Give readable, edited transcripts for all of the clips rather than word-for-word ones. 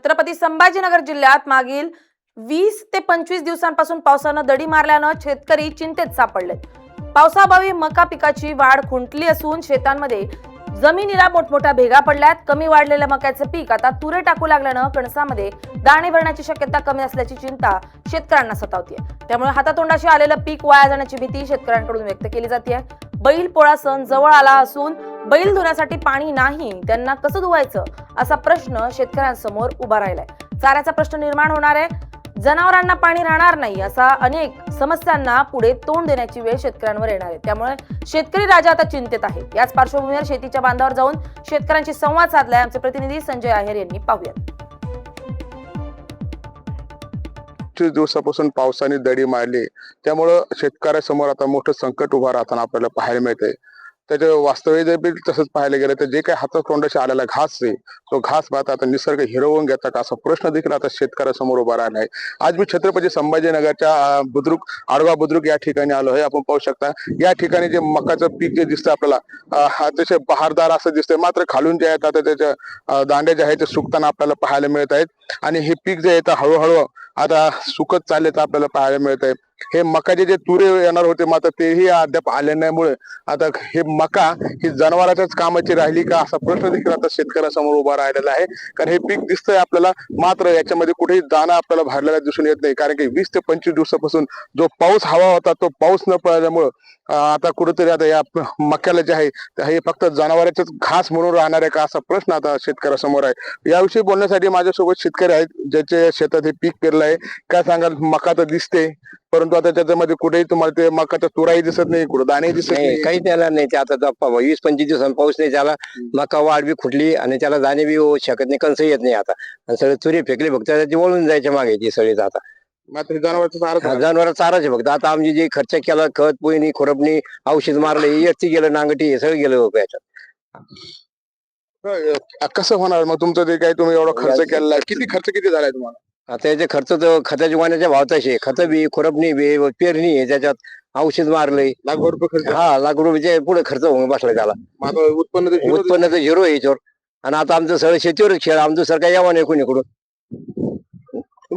छत्रपती संभाजीनगर जिल्ह्यात मागील 20 ते 25 दिवसांपासून पावसानं दडी मारल्यानं शेतकरी चिंतेत सापडले। पावसाअभावी मका पिकाची वाढ खुंटली असून शेतांमध्ये जमिनीला मोठमोठ्या भेगा पडल्यात। कमी वाढलेल्या मक्याचे पीक आता तुरे टाकू लागल्यानं कणसामध्ये दाणे भरण्याची शक्यता कमी असल्याची चिंता शेतकऱ्यांना सतावते। त्यामुळे हातातोंडाशी आलेलं पीक वाया जाण्याची भीती शेतकऱ्यांकडून व्यक्त केली जाते। बैल पोळा सण जवळ आला असून बैल धुण्यासाठी पाणी नाही, त्यांना कसं धुवायचं असा प्रश्न शेतकऱ्यांसमोर उभा राहिलाय। चाऱ्याचा प्रश्न निर्माण होणार आहे, जनावरांना पाणी राहणार नाही, असा अनेक समस्यांना पुढे तोंड देण्याची वेळ शेतकऱ्यांवर येणार आहे। त्यामुळे शेतकरी राजा आता चिंतेत आहे। याच पार्श्वभूमीवर शेतीच्या बांधावर जाऊन शेतकऱ्यांशी संवाद साधलाय आमचे प्रतिनिधी संजय आहेर यांनी। पाहूयात। 25 दिवसापासून पावसाने दडी मारली, त्यामुळे शेतकऱ्यासमोर आता मोठं संकट उभा राहताना आपल्याला पाहायला मिळतंय। त्याच्या वास्तविक तसंच पाहायला गेलं तर जे काही हातातोंडाशी आलेला घास आहे, तो घास आता निसर्ग हिरवून घेतात का असा प्रश्न देखील आता शेतकऱ्यासमोर उभा राहिला आहे। आज मी छत्रपती संभाजीनगरच्या बुद्रुक आडवा बुद्रुक या ठिकाणी आलो आहे। आपण पाहू शकता या ठिकाणी जे मकाचं पीक जे दिसतं आपल्याला अतिशय बहारदार असं दिसतंय, मात्र खालून जे आहेत आता त्याच्या दांड्या जे आहेत ते सुकताना आपल्याला पाहायला मिळत आहेत आणि हे पीक जे आहे हळूहळू आता सुकत चाललेलं आपल्याला पाहायला मिळत आहे। हे मकाचे जे तुरे येणार होते मात्र तेही अद्याप आले नाहीमुळे आता हे मका ही जनावरांच्याच कामाची राहिली का असा प्रश्न देखील आता शेतकऱ्यासमोर उभा राहिलेला आहे। कारण हे पीक दिसतंय आपल्याला, मात्र याच्यामध्ये कुठेही दाणा आपल्याला भरलेला दिसून येत नाही। कारण की 20 ते 25 दिवसापासून जो पाऊस हवा होता तो पाऊस न पडल्यामुळे आता कुठेतरी आता या मक्याला जे आहे हे फक्त जनावरांचेच घास म्हणून राहणार आहे का असा प्रश्न आता शेतकऱ्यासमोर आहे। याविषयी बोलण्यासाठी माझ्यासोबत शेतकरी आहेत, ज्याच्या शेतात हे पीक पेरलं आहे। काय सांगाल, मका तर दिसते परंतु आता त्याच्यामध्ये कुठेही तुम्हाला ते मकाचा तुराही दिसत नाही, कुठे दाणे दिसत नाही, काही त्याला नाही। ते आता 20-25 दिवसांनी पाऊस नाही, त्याला मका वाढ बी खुटली आणि त्याला दाणे बी होऊ शकत नाही, कणस येत नाही आता। आणि सगळे तुरी फेकले फक्त ती वळून जायच्या मागे ती सगळीच आता मात्र जनावर चाराचे फक्त आता आमची जे खर्च केला, खत पोयणी खुरपणी औषध मारले, याची गेलं, नांगटी हे सगळं गेलं याच्यात। कसं होणार मग तुमचं ते काय, तुम्ही एवढा खर्च केलेला, किती झालाय तुम्हाला? आता याचे खर्च तर खताच्या वाण्याच्या भावताचे खत बी खुरपणी बी पेरणी आहे, त्याच्यात औषध मारलंय, लाख रुपये खर्च। लाख रुपये पुढे खर्च होऊन बसला त्याला। उत्पन्न तर झिरो आहे याच्यावर। आणि आता आमचं सगळं शेतीवर खेळ, आमचं सरकार यावं नाही कोणीकडून।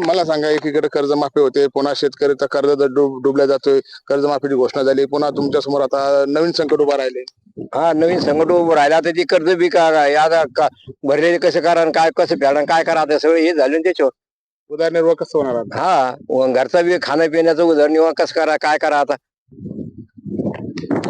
मला सांगा, एकीकडे कर्जमाफी होते, पुन्हा शेतकऱ्याचा कर्ज डुबल्या जातोय, कर्जमाफीची घोषणा झाली, पुन्हा तुमच्या समोर आता नवीन संकट उभा राहिले। नवीन संकट उभं राहिलं, आता ती कर्ज बी आता भरलेले कसं करा, काय कसं फेडा, काय करा, आता सगळं हे झालं त्याच्यावर उदरनिर्वाह कसं होणार आता? घरचा बी खाणं पिण्याचं उदरनिर्वाह कसं करा, काय करा आता?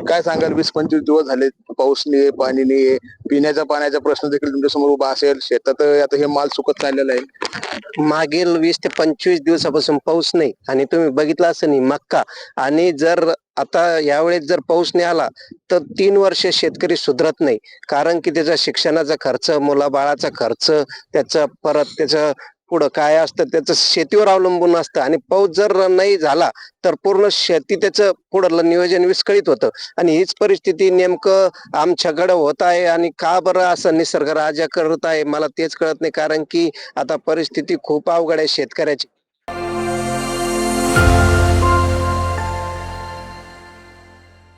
काय सांगाल, 20-25 दिवस झाले पाऊस नाही, पाणी नाही, पिण्याच्या पाण्याचा प्रश्न देखील तुमच्या समोर उभा असेल। शेतात आता हे माल सुकत चाललेला आहे। मागील 20 ते 25 दिवसापासून पाऊस नाही आणि तुम्ही बघितलं असं नाही मक्का, आणि जर आता यावेळेस जर पाऊस नाही आला तर 3 वर्ष शेतकरी सुधरत नाही। कारण की त्याचा शिक्षणाचा खर्च, मुलाबाळाचा खर्च, त्याचा परत त्याचं पुढं काय असतं त्याचं शेतीवर अवलंबून असतं। आणि पाऊस जर नाही झाला तर पूर्ण शेती त्याचं पुढलं नियोजन विस्कळीत होतं। आणि हीच परिस्थिती नेमकं आमच्याकडे होत आहे। आणि का बरं असं निसर्ग राजा करत आहे मला तेच कळत नाही। कारण की आता परिस्थिती खूप अवघड आहे शेतकऱ्याची।